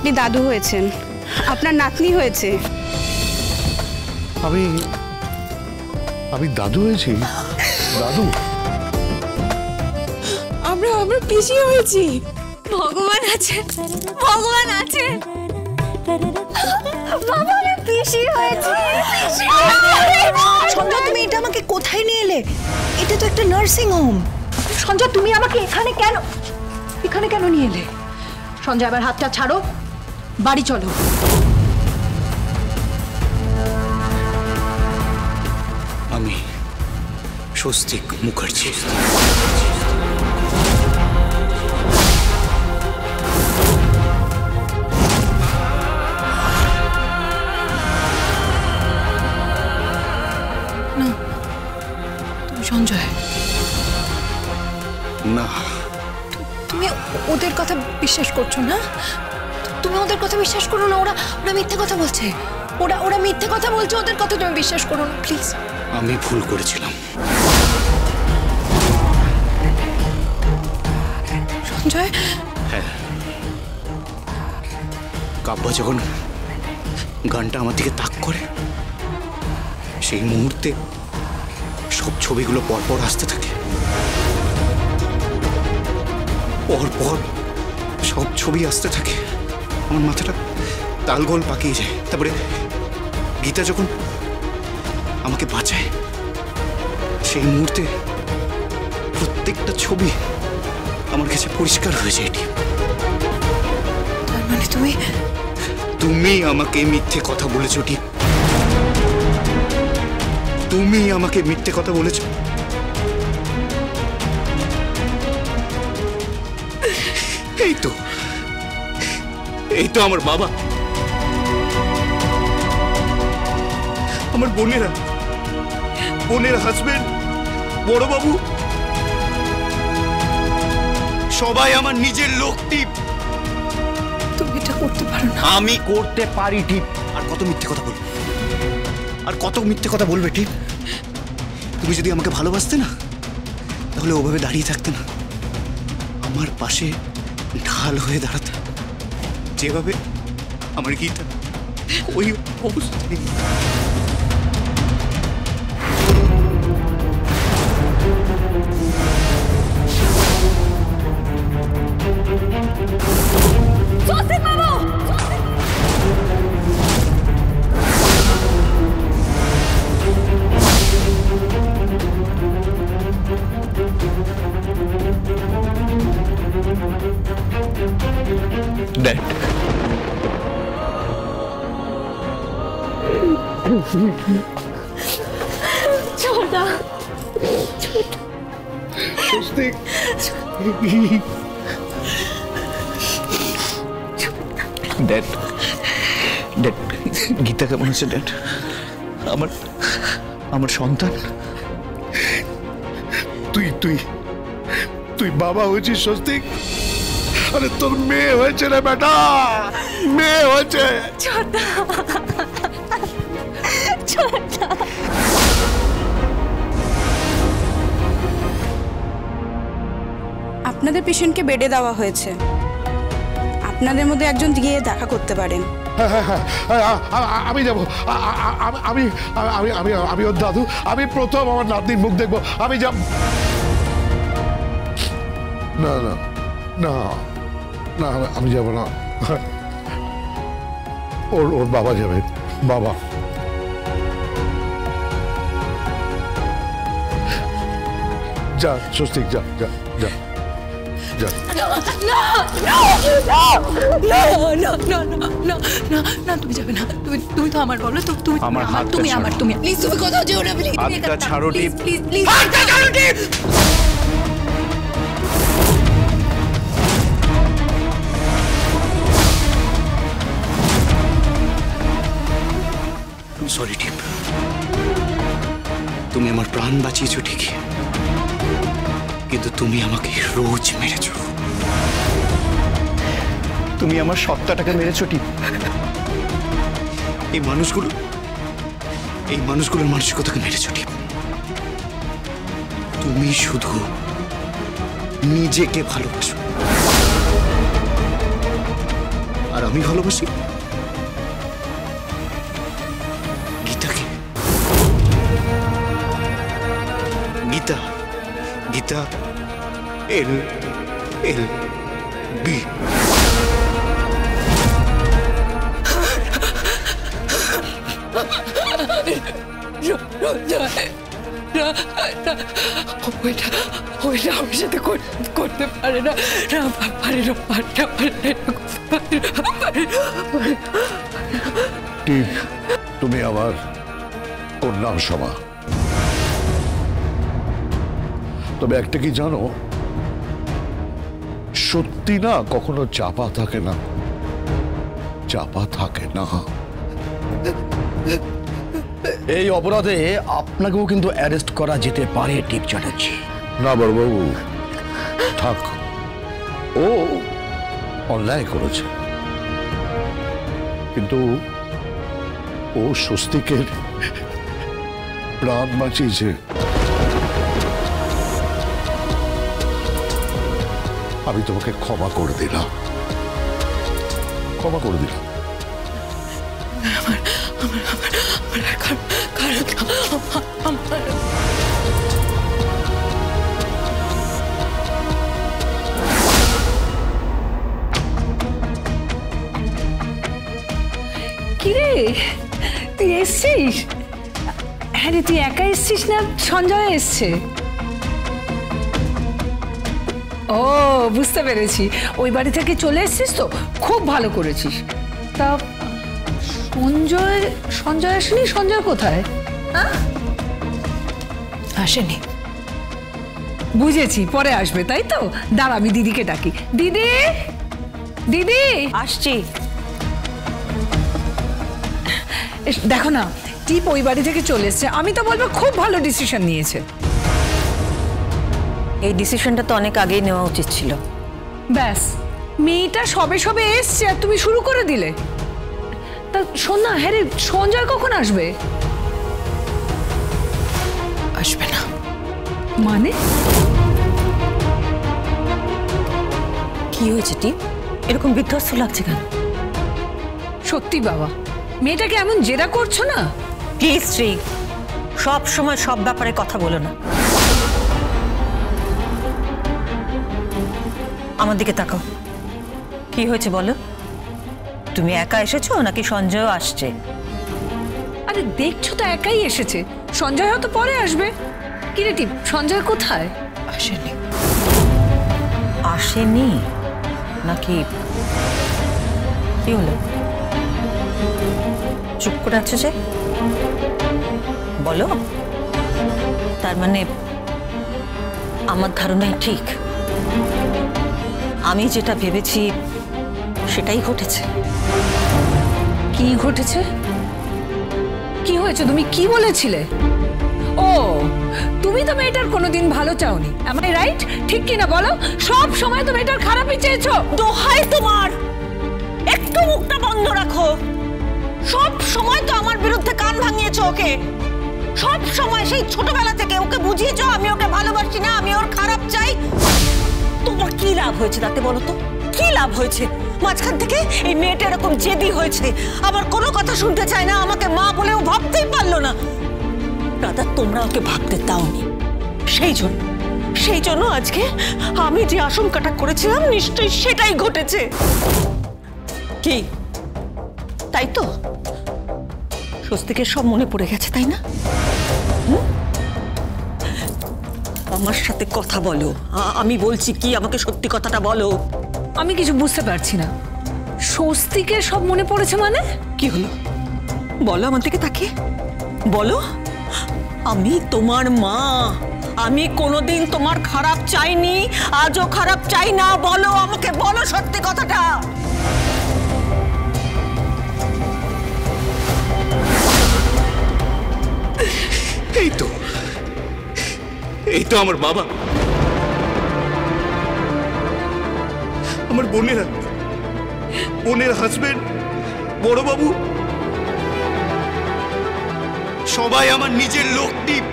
আপনি দাদু হয়েছেন, আপনার নাতনি হয়েছে। আমি আমি দাদু হয়েছি? দাদু? আমরা পিসি হয়েছি। ভগবান আছে, ভগবান আছে। বাবা আমি পিসি হয়েছি। সঞ্জয়, তুমি এটা আমাকে কোথায় নিয়ে এলে? এটা তো একটা নার্সিং হোম। সঞ্জয়, তুমি আমাকে এখানে কেন নিয়ে এলে? সঞ্জয়, আবার হাতটা ছাড়ো, বাড়ি চলো। আমি স্বস্তিক মুখার্জি। সঞ্জয়, না, তুমি ওদের কথা বিশ্বাস করছো না? তুমি ওদের কথা বিশ্বাস করো না। ওরা মিথ্যে কথা বলছে। ওরা মিথ্যে কথা বলছে। ওদের কথা তুমি বিশ্বাস করো না, প্লিজ। আমি ভুল করেছিলাম। সঞ্জয়, হ্যাঁ, কাব্যা যখন গানটা আমার দিকে তাক করে, সেই মুহূর্তে সব ছবিগুলো পরপর আসতে থাকে। পরপর সব ছবি আসতে থাকে। আমার মাথাটা তালগোল পাকিয়ে যায়। তারপরে গীতা যখন আমাকে বাঁচায়, সেই মুহূর্তে প্রত্যেকটা ছবি আমার কাছে পরিষ্কার হয়ে যায়। তার মানে তুমি আমাকে মিথ্যে কথা বলেছো। টিপ, তুমি আমাকে মিথ্যে কথা বলেছো। এই তো আমার বাবা, আমার বোনের হাজবেন্ড, বড় বাবু, সবাই আমার নিজের লোক। টিপ, তুমি এটা করতে পারো না। আমি করতে পারি। টিপ, আর কত মিথ্যে কথা বলবে? টিপ, তুমি যদি আমাকে ভালোবাসতে না, তাহলে ওভাবে দাঁড়িয়ে থাকতে না, আমার পাশে ঢাল হয়ে দাঁড়াতে। যেভাবে আমার গীতা ওই অবস্থায়। Dad. छोटा স্বস্তিক। ড্যাড, গীতা কেমন আছে ড্যাড? আমার সন্তান। তুই বাবা হয়েছিস স্বস্তিক। আরে তোর মেয়ে হয়েছে রে বেটা, মেয়ে হয়েছে। আপনাদের পেশেন্টকে বেডে দেওয়া হয়েছে, আপনাদের মধ্যে একজন গিয়ে দেখা করতে পারেন। আমি যাবো। আমি ওর দাদু। আমি প্রথম আমার নাতনির মুখ দেখবো। আমি যাব না, না, না, না, আমি যাব না। ওর বাবা যাবে। বাবা, যা স্বস্তিক, যা যা যা যা। না, তুমি যাবে না। তুমি তো আমার বলো। তুমি আমার, তুমি আমার, তুমি প্লিজ, তুমি কোথাও যেও না প্লিজ। হাতটা ছাড়ো টিপ, প্লিজ প্লিজ, হাতটা ছাড়ো টিপ। সরি টিপ, তুমি আমার প্রাণ বাঁচিয়েছো ঠিকই, কিন্তু তুমি আমাকে রোজ মেরেছো। তুমি আমার সত্তাটাকে মেরেছো টিপ। এই মানুষগুলোর মানসিকতাকে মেরেছো টিপ। তুমি শুধু নিজেকে ভালোবাসো, আর আমি ভালোবাসি গীতাকে। গীতা, গীতা LLB। ওইটা আমার সাথে করতে পারে না, টিপ, তুমি আমার ওর নাম শোনা। তবে একটা কি জানো, সত্যি না কখনো চাপা থাকে না, চাপা থাকে না। এই অপরাধে আপনাকেও কিন্তু অ্যারেস্ট করা যেতে পারে টিপ চ্যাটার্জি। না বড়বাবু, থাক, ও অন্যায় করেছে, কিন্তু ও স্বস্তিকের প্রাণ বাঁচিয়েছে। আমি তোমাকে ক্ষমা করে দিলাম, ক্ষমা করে দিলাম। কিরে তুই এসছিস? হ্যাঁ রে, তুই একা এসছিস না সঞ্জয় এসছে? ও বুঝতে পেরেছি, ওই বাড়ি থেকে চলে এসছিস তো, খুব ভালো করেছিস। তা সঞ্জয় আসেনি? সঞ্জয় কোথায়? আসেনি, বুঝেছি, পরে আসবে তাই তো। দাঁড়া, আমি দিদিকে ডাকি। দিদি, দিদি আসছি। দেখো না, টিপ ওই বাড়ি থেকে চলে এসছে। আমি তো বলবো খুব ভালো ডিসিশন নিয়েছে। এই ডিসিশনটা তো অনেক আগেই নেওয়া উচিত ছিল। ব্যাস, মেয়েটা সবে সবে এসছে আর তুমি শুরু করে দিলে। তা শোন না, হ্যাঁ রে, সঞ্জয় কখন আসবে? আসবে না মানে? কি হয়েছে টিপ? এরকম বিধ্বস্ত লাগছে কেন? সত্যি বাবা, মেয়েটাকে এমন জেরা করছো না। প্লিজ শ্রী, সব সময় সব ব্যাপারে কথা বলো না। আমার দিকে তাকাও, কি হয়েছে বলো? তুমি একা এসেছো নাকি সঞ্জয় আসছে? আরে দেখছো তো, একাই এসেছে। সঞ্জয় হয়তো পরে আসবে। কিরে টিপ, সঞ্জয় কোথায়? আসেনি। আসেনি নাকি? কি হলো, চুপ করে আছো যে? বলো। তার মানে আমার ধারণাই ঠিক, আমি যেটা ভেবেছি সেটাই ঘটেছে। কি ঘটেছে? কি হয়েছে? তুমি কি বলেছিলে? ও, তুমি তো মেয়েটার কোনোদিন ভালো চাওনি, am I right? ঠিক কিনা বলো? সব সময় তো মেয়েটার খারাপই চেয়েছো। দোহাই তোমার, একটু মুখটা বন্ধ রাখো। সব সময় তো আমার বিরুদ্ধে কান ভাঙিয়েছো ওকে। সব সময়, সেই ছোটবেলা থেকে ওকে বুঝিয়েছো আমি ওকে ভালোবাসি না, আমি ওর খারাপ চাই। তোমার কি লাভ হয়েছে তাতে বলো তো? কি লাভ হয়েছে? মাঝখান থেকে এই মেয়েটা এরকম জেদি হয়েছে, আবার কোনো কথা শুনতে চায় না, আমাকে মা বলেও ভাবতেই পারলো না। দাদা, তোমরা ওকে ভাবতে দাওনি, সেই জন্য আজকে আমি যে আশঙ্কাটা করেছিলাম নিশ্চয়ই সেটাই ঘটেছে। কি তাই তো? স্বস্তিকের সব মনে পড়ে গেছে তাই না? আমার সাথে কথা বলো, আমি বলছি কি, আমাকে সত্যি কথাটা বলো। আমি কিছু বুঝতে পারছি না। স্বস্তিকের সব মনে পড়েছে মানে? কি হলো বলো, আমার দিকে তাকিয়ে বলো। আমি তোমার মা, আমি কোনোদিন তোমার খারাপ চাইনি, আজও খারাপ চাই না। বলো আমাকে, বলো সত্যি কথাটা। এই তো আমার বাবা, আমার বোনের হাজবেন্ড, বড়বাবু, সবাই আমার নিজের লোক। টিপ